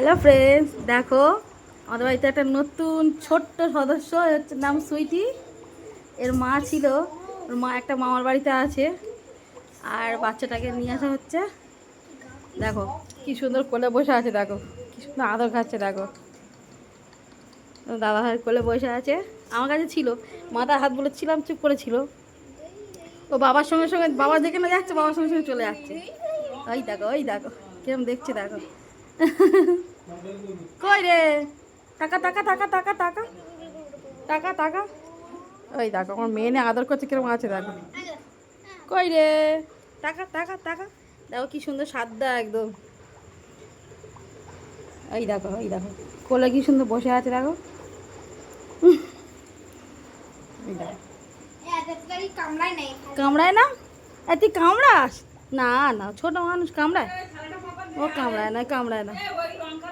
Hello friends, দেখো আমাদের বাড়িতে একটা নতুন ছোট্ট সদস্য হচ্ছে, নাম সুইটি। এর মা ছিল, ওর মা একটা মামার বাড়িতে আছে, আর বাচ্চাটাকে নিয়ে আসা হচ্ছে। দেখো কি সুন্দর কোলে বসে আছে, দেখো কি সুন্দর আদর খাচ্ছে। দেখো দাদা ভাইয়ের কোলে বসে আছে, আমার কাছে ছিল, মাথার হাত বলেছিলাম, চুপ করেছিল। ও বাবার সঙ্গে সঙ্গে, বাবা যেখানে যাচ্ছে বাবার সঙ্গে সঙ্গে চলে যাচ্ছে। ওই দেখো, ওই দেখো কিরম দেখছে, দেখো। কই রে, টাকা টাকা টাকা টাকা টাকা টাকা টাকা। ওই দেখো আমার মেয়ে নিয়ে আদর করছে, কিরকম আছে দেখো। কই রে, টাকা টাকা টাকা। দেখো কি সুন্দর সাদা একদম। ওই দেখো, ওই দেখো কোলে কি সুন্দর বসে আছে, দেখো। ওই দেখো। কামড়ায় না? তুই কামড়াস? না না, ছোট মানুষ কামড়ায়? ও কামড়ায় না, কামড়ায় না।